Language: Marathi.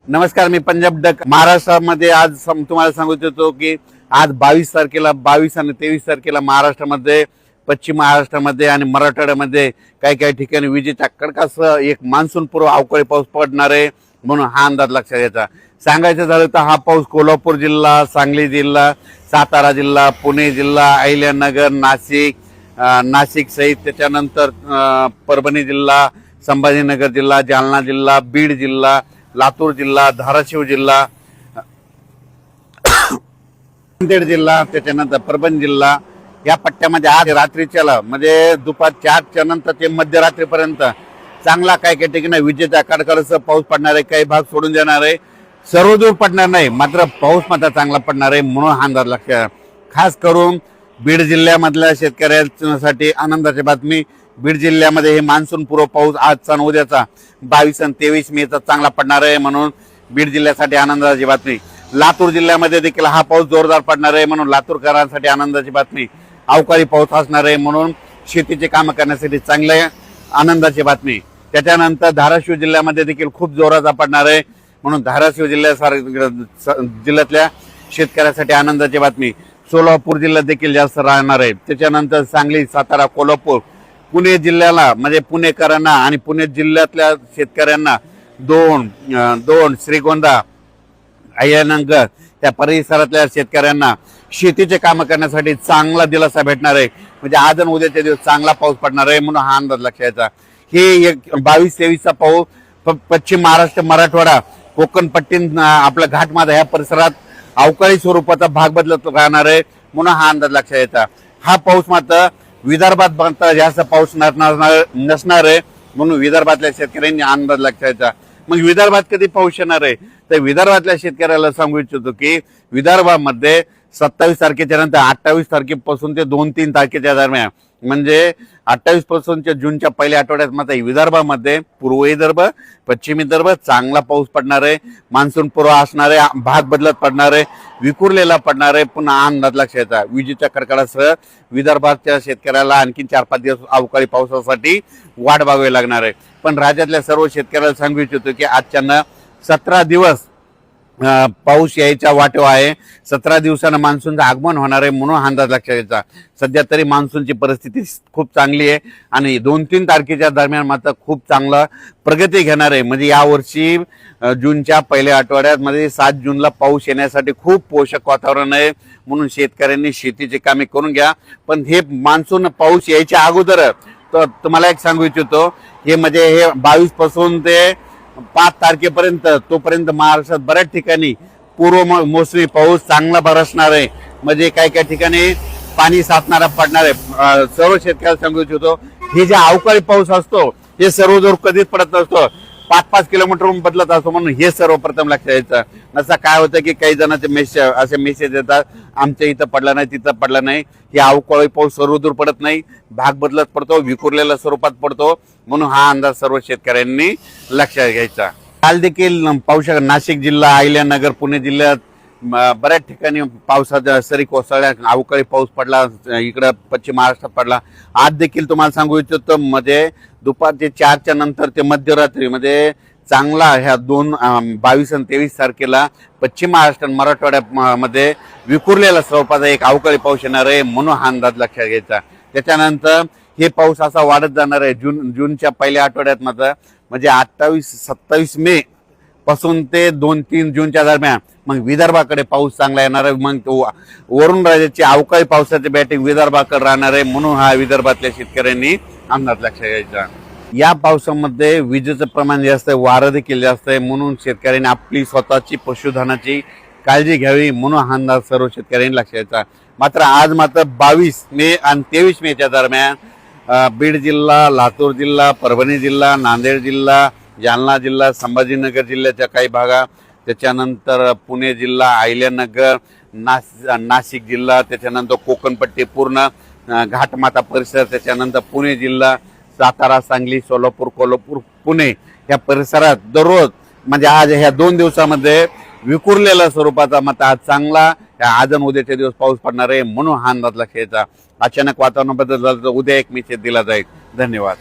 नमस्कार, मी पंजाब डक महाराष्ट्रामध्ये आज तुम्हाला सांगू इच्छितो की आज 22 तारखेला 22 आणि 23 तारखेला महाराष्ट्रामध्ये, पश्चिम महाराष्ट्रामध्ये आणि मराठवाड्यामध्ये काही ठिकाणी विजेच्या कडकासह एक मान्सून पूर्व अवकाळी पाऊस पडणार आहे म्हणून हा अंदाज लक्षात घ्यायचा. सांगायचं झालं तर हा पाऊस कोल्हापूर जिल्हा, सांगली जिल्हा, सातारा जिल्हा, पुणे जिल्हा, अहिल्यानगर, नाशिक सहित त्याच्यानंतर परभणी जिल्हा, संभाजीनगर जिल्हा, जालना जिल्हा, बीड जिल्हा, लातूर जिल्हा, धाराशिव जिल्हा, नांदेड जिल्हा, त्याच्यानंतर परभणी जिल्हा या पट्ट्यामध्ये आज रात्रीच्याला म्हणजे दुपार 4च्या नंतर ते मध्यरात्रीपर्यंत चांगला काही ठिकाणी विजेच्या कडकडासह पाऊस पडणार आहे. काही भाग सोडून देणार आहे, सर्वदूर पडणार नाही, मात्र पाऊस मात्र चांगला पडणार आहे म्हणून हा अंदाज लक्षात. खास करून बीड जिल्ह्यामधल्या शेतकऱ्यांसाठी आनंदाची बातमी. बीड जिल्ह्यामध्ये हे मान्सून पूर्व पाऊस आजचा आणि उद्याचा 22 आणि 23 मेचा चांगला पडणार आहे म्हणून बीड जिल्ह्यासाठी आनंदाची बातमी. लातूर जिल्ह्यामध्ये देखील हा पाऊस जोरदार पडणार आहे म्हणून लातूरकरांसाठी आनंदाची बातमी. अवकाळी पाऊस असणार आहे म्हणून शेतीचे काम करण्यासाठी चांगले आनंदाची बातमी. त्याच्यानंतर धाराशिव जिल्ह्यामध्ये देखील खूप जोराचा पडणार आहे म्हणून धाराशिव जिल्ह्यातल्या शेतकऱ्यासाठी आनंदाची बातमी. सोलापूर जिल्ह्यात देखील जास्त राहणार आहे. त्याच्यानंतर सांगली, सातारा, कोल्हापूर, पुणे जिल्ह्याला म्हणजे पुणेकरांना आणि पुणे जिल्ह्यातल्या शेतकऱ्यांना दोन श्रीगोंदा, अहिल्यानगर त्या परिसरातल्या शेतकऱ्यांना शेतीचे काम करण्यासाठी चांगला दिलासा भेटणार आहे. म्हणजे आज आणि उद्याच्या दिवस चांगला पाऊस पडणार आहे म्हणून हा अंदाज लक्षात घ्यायचा. हे 22-23चा पाऊस पश्चिम महाराष्ट्र, मराठवाडा, कोकण पट्टी, आपला घाटमाथा या परिसरात अवकाळी स्वरूपाचा भाग बदलत राहणार आहे म्हणून हा अंदाज लक्षात घ्यायचा. हा पाऊस मात्र विदर्भात मात्र जास्त पाऊस नसणार आहे म्हणून विदर्भातल्या शेतकऱ्यांनी अंदाज लक्षात घ्यायचा. मग विदर्भात कधी पाऊस येणार आहे तर विदर्भातल्या शेतकऱ्याला सांगू इच्छितो की विदर्भामध्ये 27 तारखेच्या नंतर 28 तारखेपासून ते 2-3 तारखेच्या दरम्यान म्हणजे 28 पासूनच्या जूनच्या पहिल्या आठवड्यात मात्र विदर्भामध्ये पूर्व विदर्भ, पश्चिम विदर्भ चांगला पाऊस पडणार आहे. मान्सून पूर्व असणार आहे, भाग बदलत पडणार आहे, विखुरलेला पडणार आहे. पुन्हा अंदाज लक्षात घ्यायचा. विजेच्या कडकडासह विदर्भाच्या शेतकऱ्याला आणखी 4-5 दिवस अवकाळी पावसासाठी वाट बघावी लागणार आहे. पण राज्यातल्या सर्व शेतकऱ्याला सांगू इच्छितो की आजच्यानं 17 दिवस पाऊस यायच्या वाटेवर आहे. 17 दिवसानं मान्सूनचं आगमन होणार आहे म्हणून अंदाज लक्षात घ्यायचा. सध्या तरी मान्सूनची परिस्थिती खूप चांगली आहे आणि 2-3 तारखेच्या दरम्यान मात्र खूप चांगला प्रगती घेणार आहे. म्हणजे यावर्षी जूनच्या पहिल्या आठवड्यात मध्ये 7 जूनला पाऊस येण्यासाठी खूप पोषक वातावरण आहे म्हणून शेतकऱ्यांनी शेतीची कामे करून घ्या. पण हे मान्सून पाऊस यायच्या अगोदर तर तुम्हाला एक सांगू इच्छितो हे म्हणजे हे 22 पासून ते 5 तारखेपर्यंत तोपर्यंत महाराष्ट्रात बऱ्याच ठिकाणी पूर्व मोसमी पाऊस चांगला बरसणार आहे. म्हणजे काही ठिकाणी पाणी साचणारा पडणार आहे. सर्व शेतकऱ्याला सांगू इच्छितो हे जे अवकाळी पाऊस असतो हे सर्वदूर कधीच पडत नसतो, 5-5 किलोमीटरहून बदलत असतो म्हणून हे सर्वप्रथम लक्षात घ्यायचं. नसा काय होतं की काही जणांचे असे मेसेज येतात आमच्या इथं पडला नाही, तिथं पडला नाही. हे अवकाळी पाऊस सर्वदूर पडत नाही, भाग बदलत पडतो, विखुरलेल्या स्वरूपात पडतो म्हणून हा अंदाज सर्व शेतकऱ्यांनी लक्षात घ्यायचा. काल देखील पाऊस नाशिक जिल्हा, अहिल्यानगर, पुणे जिल्ह्यात बऱ्याच ठिकाणी पावसाच्या सरी कोसळल्या, अवकाळी पाऊस पडला. इकडं पश्चिम महाराष्ट्रात पडला. आज देखील तुम्हाला सांगू इच्छितो म्हणजे दुपारचे 4च्या नंतर ते मध्यरात्री म्हणजे चांगला ह्या 22 आणि 23 तारखेला पश्चिम महाराष्ट्र, मराठवाड्यामध्ये विखुरलेला स्वरूपाचा एक अवकाळी पाऊस येणार आहे म्हणून हा अंदाज लक्षात घ्यायचा. त्याच्यानंतर हे पाऊस असा वाढत जाणार आहे. जूनच्या पहिल्या आठवड्यात मात्र म्हणजे 28-27 मे पासून ते 2-3 जूनच्या दरम्यान मग विदर्भाकडे पाऊस चांगला येणार आहे. मग तो वरून राज्याची अवकाळी पावसाची बॅटिंग विदर्भाकडे राहणार आहे म्हणून हा विदर्भातल्या शेतकऱ्यांनी अंदाज लक्षात घ्यायचा. या पावसामध्ये विजेचं प्रमाण जास्त आहे, वारं देखील जास्त आहे म्हणून शेतकऱ्यांनी आपली स्वतःची पशुधनाची काळजी घ्यावी म्हणून हा अंदाज सर्व शेतकऱ्यांनी लक्षात घ्यायचा. मात्र आज मात्र 22 मे आणि 23 मेच्या दरम्यान बीड जिल्हा, लातूर जिल्हा, परभणी जिल्हा, नांदेड जिल्हा, जालना जिल्हा, संभाजीनगर जिल्ह्याच्या काही भागा, त्याच्यानंतर पुणे जिल्हा, अहिल्यानगर, नाशिक जिल्हा, त्याच्यानंतर कोकणपट्टी पूर्ण घाटमाथा परिसर, त्याच्यानंतर पुणे जिल्हा, सातारा, सांगली, सोलापूर, कोल्हापूर, पुणे या परिसरात दररोज म्हणजे आज ह्या 2 दिवसामध्ये विखुरलेल्या स्वरूपाचा मात्र आज चांगला आज आणि उद्याचे दिवस पाऊस पडणार आहे म्हणून हा अंदाज लक्षात घ्यायचा. अचानक वातावरण बदल झालं तर उद्या एक मेसेज दिला जाईल. धन्यवाद.